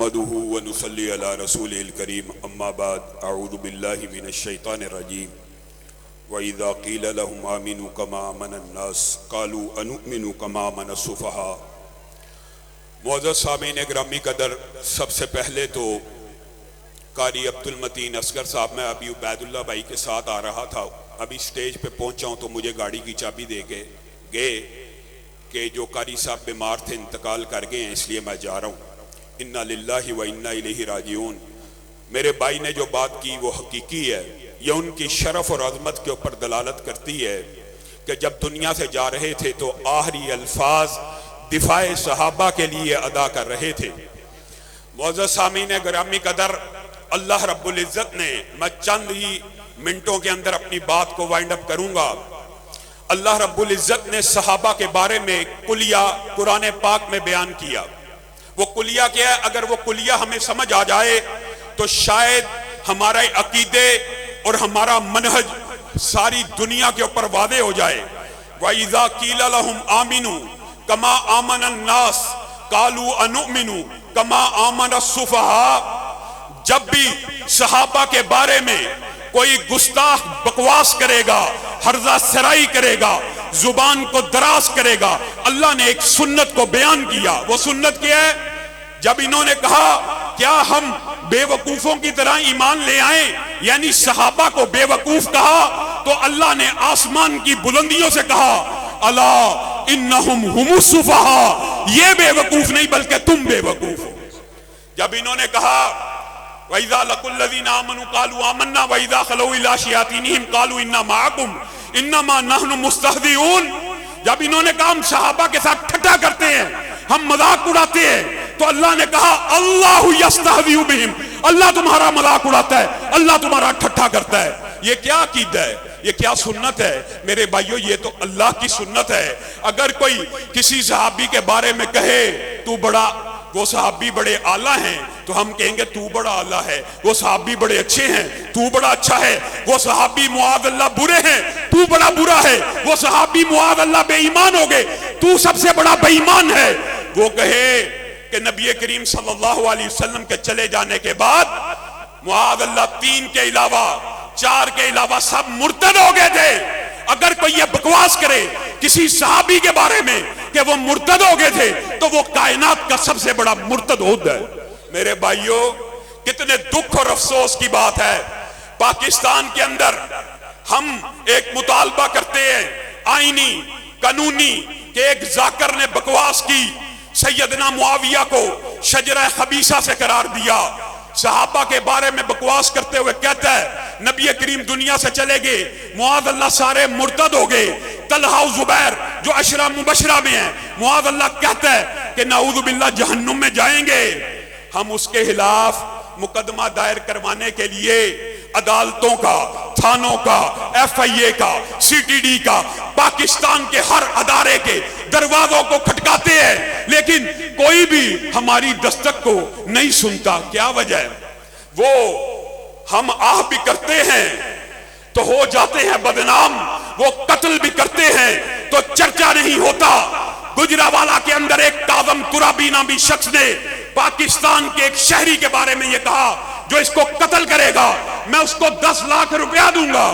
نحمده ونصلي على رسوله الكريم اما بعد اعوذ بالله من الشيطان الرجيم وإذا قيل لهم آمنوا كما آمن الناس قالوا أنؤمن كما آمن السفهاء۔ معزز سامعین گرامی قدر، سب سے پہلے تو قاری عبدالمتین اصغر صاحب، میں ابھی عبید اللہ بھائی کے ساتھ آ رہا تھا، ابھی سٹیج پہ پہنچا ہوں تو مجھے گاڑی کی چابی دے کے گئے کہ جو قاری صاحب بیمار تھے انتقال کر گئے ہیں، اس لیے میں جا رہا ہوں۔ انا للہ و انا الیہ راجعون۔ میرے بھائی نے جو بات کی وہ حقیقی ہے، یہ ان کی شرف اور عظمت کے اوپر دلالت کرتی ہے کہ جب دنیا سے جا رہے تھے تو آخری الفاظ دفاع صحابہ کے لیے ادا کر رہے تھے۔ معزز سامعین گرامی قدر، اللہ رب العزت نے، میں چند ہی منٹوں کے اندر اپنی بات کو وائنڈ اپ کروں گا، اللہ رب العزت نے صحابہ کے بارے میں کلیہ قرآن پاک میں بیان کیا۔ وہ کلیہ کیا ہے؟ اگر وہ کلیہ ہمیں سمجھ آ جائے تو شاید ہمارے عقیدے اور ہمارا منہج ساری دنیا کے اوپر واضح ہو جائے۔ وَإِذَا قِيلَ لَهُمْ آمِنُوا كَمَا آمَنَ النَّاسِ قَالُوا أَنُؤْمِنُ كَمَا آمَنَ السُّفَهَاءُ۔ جب بھی صحابہ کے بارے میں کوئی گستاخ بکواس کرے گا، ہرزہ سرائی کرے گا، زبان کو دراز کرے گا، اللہ نے ایک سنت کو بیان کیا۔ وہ سنت کیا ہے؟ جب انہوں نے کہا کیا ہم بے وقوفوں کی طرح ایمان لے آئیں، یعنی صحابہ کو بے وقوف کہا، تو اللہ نے آسمان کی بلندیوں سے کہا الا انہم ہم السفہاء، یہ بے وقوف نہیں بلکہ تم بے وقوف ہو۔ جب انہوں نے کہا وَإِذَا لَقُوا الَّذِينَ آمَنُوا قَالُوا آمَنَّا وَإِذَا خَلَوْا إِلَىٰ شَيَاطِينِهِمْ قَالُوا إِنَّا مَعَكُمْ إِنَّمَا نَحْنُ مُسْتَهْزِئُونَ، جب انہوں نے کہا ہم صحابہ کے ساتھ ٹھٹا کرتے ہیں، ہم مذاق اڑاتے ہیں، تو اللہ نے کہا اللہ یستہزئ بہم، اللہ تمہارا مذاق اڑاتا ہے، اللہ تمہارا ٹھٹا کرتا ہے۔ یہ کیا عقیدہ ہے؟ یہ کیا سنت ہے؟ میرے بھائیو، یہ تو اللہ کی سنت ہے۔ اگر کوئی کسی صحابی کے بارے میں کہے تو بڑا، وہ صحابی بڑے اعلیٰ ہیں، تو ہم کہیں گے تو بڑا اعلیٰ ہے۔ وہ صحابی بڑے اچھے ہیں، تو بڑا اچھا ہے۔ وہ صحابی معاذ اللہ برے ہیں، تو بڑا برا ہے۔ وہ صحابی معاذ اللہ بے ایمان ہو گئے، تو سب سے بڑا بے ایمان ہے۔ وہ کہے کہ نبی کریم صلی اللہ علیہ وسلم کے چلے جانے کے بعد معاذ اللہ 3 کے علاوہ 4 کے علاوہ سب مرتد ہو گئے تھے۔ اگر کوئی یہ بکواس کرے کسی صحابی کے بارے میں کہ وہ مرتد ہو گئے تھے، تو وہ کائنات کا سب سے بڑا مرتد ہوتا ہے۔ میرے بھائیوں، کتنے دکھ اور افسوس کی بات ہے، پاکستان کے اندر ہم ایک مطالبہ کرتے ہیں آئینی قانونی کہ ایک ذاکر نے بکواس کی، سیدنا معاویہ کو شجرہ خبیثہ سے قرار دیا، صحابہ کے بارے میں بکواس کرتے ہوئے کہتا ہے نبی کریم دنیا سے چلے گئے، معاذ اللہ سارے مرتد ہو گئے۔ طلحہ و زبیر جو عشرہ مبشرہ میں ہیں، معاذ اللہ کہتا ہے کہ نعوذ باللہ جہنم میں جائیں گے۔ ہم اس کے خلاف مقدمہ دائر کروانے کے لیے عدالتوں کا، تھانوں کا، ایف آئی اے کا، سی ٹی ڈی کا، پاکستان کے ہر ادارے کے دروازوں کو کھٹکاتے ہیں، لیکن کوئی بھی ہماری دستک کو نہیں سنتا۔ کیا وجہ ہے؟ وہ ہم آہ بھی کرتے ہیں تو ہو جاتے ہیں بدنام، وہ قتل بھی کرتے ہیں تو چرچا نہیں ہوتا۔ گجرانوالہ کے اندر ایک کاظم ترابی نامی شخص نے پاکستان کے ایک شہری کے بارے میں یہ کہا جو اس کو قتل کرے گا میں اس کو 10 لاکھ روپیہ دوں گا۔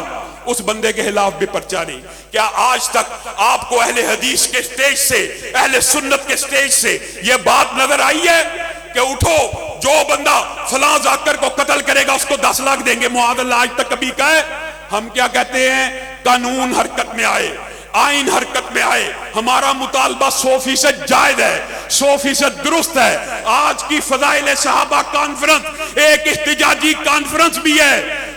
اس بندے کے خلاف بھی پرچہ نہیں۔ کیا آج تک آپ کو اہل حدیث کے سٹیج سے، اہل سنت کے سٹیج سے یہ بات نظر آئی ہے کہ اٹھو جو بندہ فلاں ذاکر کو قتل کرے گا اس کو 10 لاکھ دیں گے؟ معاذ اللہ آج تک کبھی کہا ہے؟ ہم کیا کہتے ہیں؟ قانون حرکت میں آئے، آئین حرکت میں آئے، ہمارا مطالبہ 100% جائز ہے، 100% درست ہے۔ آج کی فضائل صحابہ کانفرنس ایک احتجاجی کانفرنس بھی ہے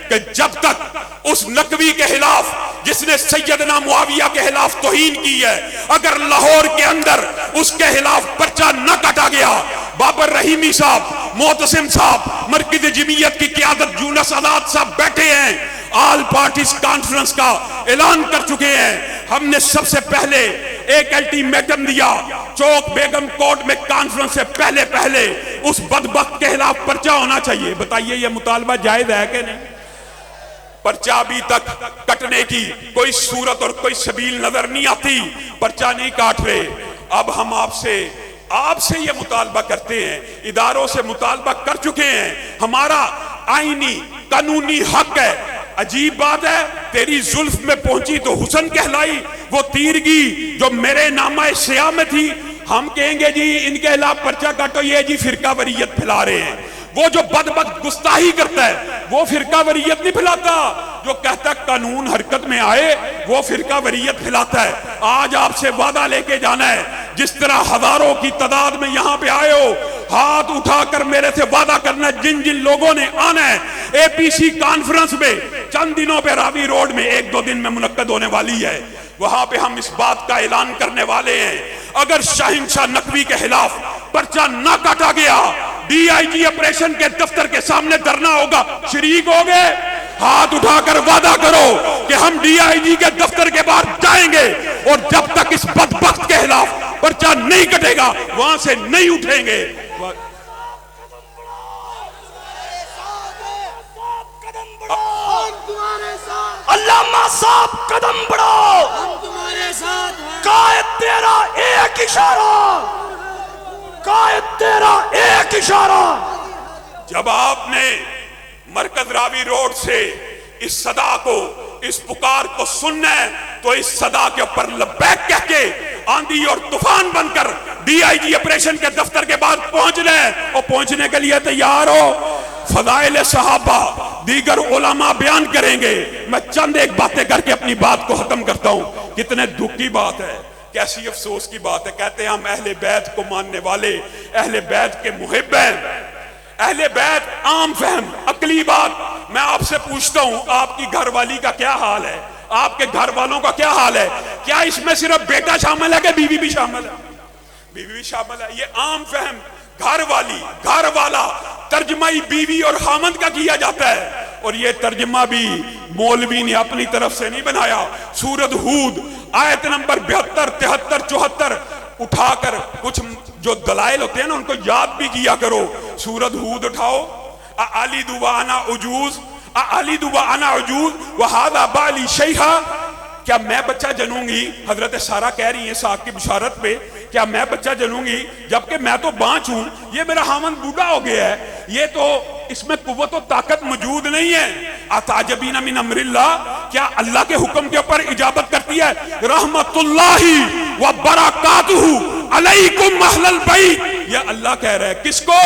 کہ جب تک اس نقوی کے خلاف جس نے سیدنا معاویہ کے خلاف توہین کی ہے، اگر لاہور کے اندر اس کے خلاف پرچہ نہ کاٹا گیا، بابر رحیمی صاحب، معتصم صاحب، مرکز جمعیت کی قیادت یونس آزاد صاحب بیٹھے ہیں، آل پارٹیز کانفرنس کا اعلان کر چکے ہیں۔ ہم نے سب سے پہلے ایک الٹیمیٹم دیا، چوک بیگم کورٹ میں کانفرنس سے پہلے اس بدبخت کے خلاف پرچہ ہونا چاہیے۔ بتائیے یہ مطالبہ جائز ہے کہ نہیں؟ پرچہ ابھی تک کٹنے کی کوئی صورت اور کوئی سبیل نظر نہیں آتی، پرچہ نہیں کاٹ رہے۔ اب ہم آپ سے آپ سے یہ مطالبہ کرتے ہیں، اداروں سے مطالبہ کر چکے ہیں، ہمارا آئینی قانونی حق ہے۔ عجیب بات ہے، تیری زلف میں پہنچی تو حسن کہلائی، وہ تیرگی جو میرے نامہ سیاہ میں تھی، ہم کہیں گے جی ان کے خلاف پرچہ کاٹو، یہ جی فرقہ واریت پھیلا رہے ہیں۔ وہ جو بدبخت گستاخی کرتا ہے وہ فرقہ واریت نہیں پھیلاتا، جو کہتا ہے قانون حرکت میں آئے وہ فرقہ واریت پھیلاتا ہے۔ آج آپ سے وعدہ لے کے جانا ہے، جس طرح ہزاروں کی تعداد میں یہاں پہ آئے ہو، ہاتھ اٹھا کر میرے سے وعدہ کرنا ہے، جن جن لوگوں نے آنا ہے اے پی سی کانفرنس میں چند دنوں پہ راوی روڈ میں 1-2 دن میں منعقد ہونے والی ہے، وہاں پہ ہم اس بات کا اعلان کرنے والے ہیں، اگر شاہنشاہ نقوی کے خلاف پرچہ نہ کاٹا گیا، ڈی آئی جی آپریشن کے دفتر کے سامنے دھرنا ہوگا۔ شریک ہو گئے؟ ہاتھ اٹھا کر وعدہ کرو کہ ہم ڈی آئی جی کے دفتر کے باہر جائیں گے، اور جب تک اس بدبخت کے خلاف پرچہ نہیں کٹے گا وہاں سے نہیں اٹھیں گے۔ علامہ صاحب قدم بڑھاؤ، قائد تیرا ایک اشارہ، قائد تیرا ایک اشارہ۔ جب آپ نے مرکز راوی روڈ سے اس صدا کو، اس پکار کو سننا ہے تو اس صدا کے اوپر لبیک کہہ کے آندھی اور طوفان بن کر ڈی آئی جی آپریشن کے دفتر کے بعد پہنچنا ہے، اور پہنچنے کے لیے تیار ہو۔ فضائل صحابہ دیگر علماء بیان کریں گے، میں چند ایک باتیں کر کے اپنی بات کو ختم کرتا ہوں۔ کتنے دکھ کی بات ہے، کیسی افسوس کی بات ہے، کہتے ہیں ہم اہل بیت کو ماننے والے، اہل بیت کے محب ہیں۔ اہل بیت عام فہم عقلی بات، میں آپ سے پوچھتا ہوں آپ کی گھر والی کا کیا حال ہے، آپ کے گھر والوں کا کیا حال ہے؟ کیا اس میں صرف بیٹا شامل ہے کہ بیوی بھی شامل ہے؟ بیوی بھی شامل ہے۔ یہ عام فہم گھر والی، گھر والا ترجمہ بیوی اور خامند کا کیا جاتا ہے، اور یہ ترجمہ بھی مولوی نے اپنی طرف سے نہیں بنایا۔ سورۃ ہود آیت نمبر 72، 73، 74 اٹھا کر کچھ جو دلائل ہوتے ہیں نا ان کو یاد بھی کیا کرو۔ سورۃ ہود اٹھاؤ، اَأَلِدُ وَأَنَا عُجُوزٌ اَأَلِدُ وَأَنَا عُجُوزٌ وَهَذَا بَالِي شَيْخًا، کیا میں بچہ جنوں گی؟ حضرت سارہ کہہ رہی ہیں اسحاق کی بشارت پہ، کیا میں بچہ جنوں گی جبکہ میں تو بانچ ہوں، یہ میرا خاوند بوڑھا ہو گیا ہے، یہ تو اس میں قوت و طاقت موجود نہیں ہے۔ اتعجبین من امر اللہ، کیا اللہ کے حکم کے اوپر اجابت کرتی ہے؟ رحمت اللہ و برکاتہ علیکم اہل البیت، یہ اللہ کہہ رہا ہے کس کو؟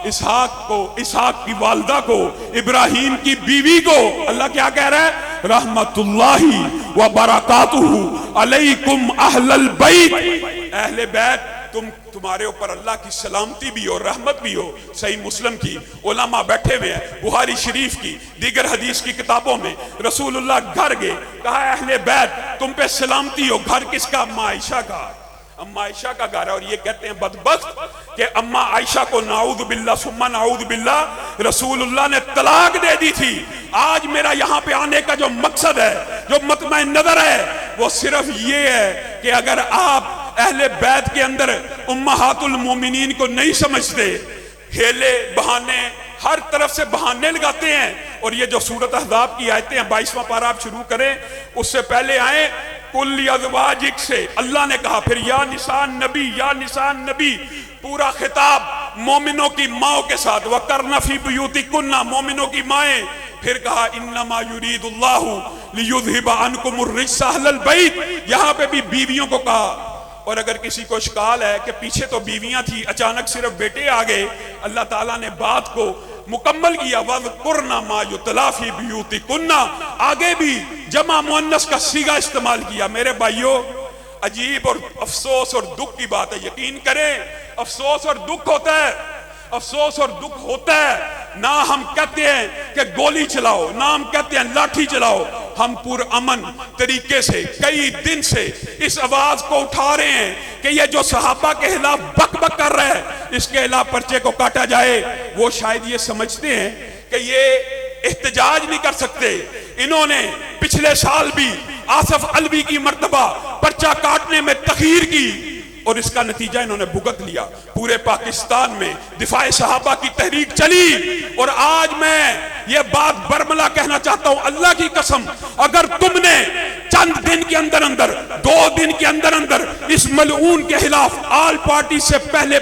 اسحاق کو، اسحاق کی والدہ کو، ابراہیم کی بیوی کو۔ اللہ کیا کہہ رہا ہے؟ رحمت اللہ و برکاتہ علیکم اہل البیت، اہل بیت تمہارے اوپر اللہ کی سلامتی بھی ہو، رحمت بھی ہو۔ صحیح مسلم کی علماء بیٹھے ہوئے ہیں، بخاری شریف کی دیگر حدیث کی کتابوں میں رسول اللہ گھر گئے، کہا اہل بیت تم پہ سلامتی ہو۔ گھر کس کا؟ اماں عائشہ کا، اماں عائشہ کا گھر ہے، اور یہ کہتے ہیں بدبخت کہ اماں عائشہ کو نعوذ باللہ ثم نعوذ باللہ رسول اللہ نے طلاق دے دی تھی۔ آج میرا یہاں پہ آنے کا جو مقصد ہے، جو مطمع نظر ہے، وہ صرف یہ ہے کہ اگر آپ اہل بیت کے اندر امہات المومنین کو نہیں سمجھتے، ہیلے بہانے ہر طرف سے بہانے لگاتے ہیں، اور یہ جو سورۃ احزاب کی آیتیں ہیں 22واں پارہ آپ شروع کریں، اس سے پہلے آئیں کل ازواجک سے اللہ نے کہا، پھر یا نساء نبی، یا نساء نبی، پورا خطاب مومنوں کی ماؤں کے ساتھ، وَقَرْنَ فِي بُيُوتِكُنَّ، مومنوں کی مائیں، پھر کہا انما یرید اللہ لیذھب عنکم الرجس اہل البیت، یہاں پہ بھی بیویوں کو کہا۔ اور اگر کسی کو اشکال ہے کہ پیچھے تو بیویاں تھی، اچانک صرف بیٹے آ گئے، اللہ تعالیٰ نے بات کو مکمل کیا، وَذْكُرْنَ مَا يُتْلَى فِي بُيُوتِكُنَّ، آگے بھی جمع مؤنث کا صیغہ استعمال کیا۔ میرے بھائیوں، عجیب اور افسوس اور دکھ کی بات ہے، یقین کریں افسوس اور دکھ ہوتا ہے، افسوس اور دکھ ہوتا ہے۔ نہ ہم کہتے ہیں کہ گولی چلاؤ، نہ ہم کہتے ہیں لاٹھی چلاؤ، ہم پرامن طریقے سے کئی دن سے اس آواز کو اٹھا رہے ہیں کہ یہ جو صحابہ کے خلاف بک بک کر رہا ہے اس کے خلاف پرچے کو کاٹا جائے۔ وہ شاید یہ سمجھتے ہیں کہ یہ احتجاج نہیں کر سکتے۔ انہوں نے پچھلے سال بھی آصف علوی کی مرتبہ پرچہ کاٹنے میں تخیر کی، اور اس کا نتیجہ انہوں نے بھگت لیا. پورے پاکستان میں دفاع صحابہ کی تحریک چلی، اور آج میں یہ بات برملا کہنا چاہتا ہوں، اللہ کی قسم اگر تم نے چند دن کے اندر 2 دن کے اندر اس ملعون کے خلاف آل پارٹی سے پہلے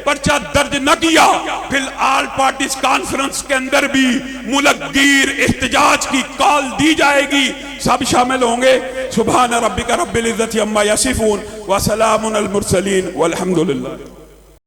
پرچہ درج نہ کیا، پھر آل پارٹیز کانفرنس کے اندر بھی ملک گیر احتجاج کی کال دی جائے گی، سب شامل ہوں گے. سبحان ربک رب العزت عما یصفون وسلام علی المرسلین والحمد للہ.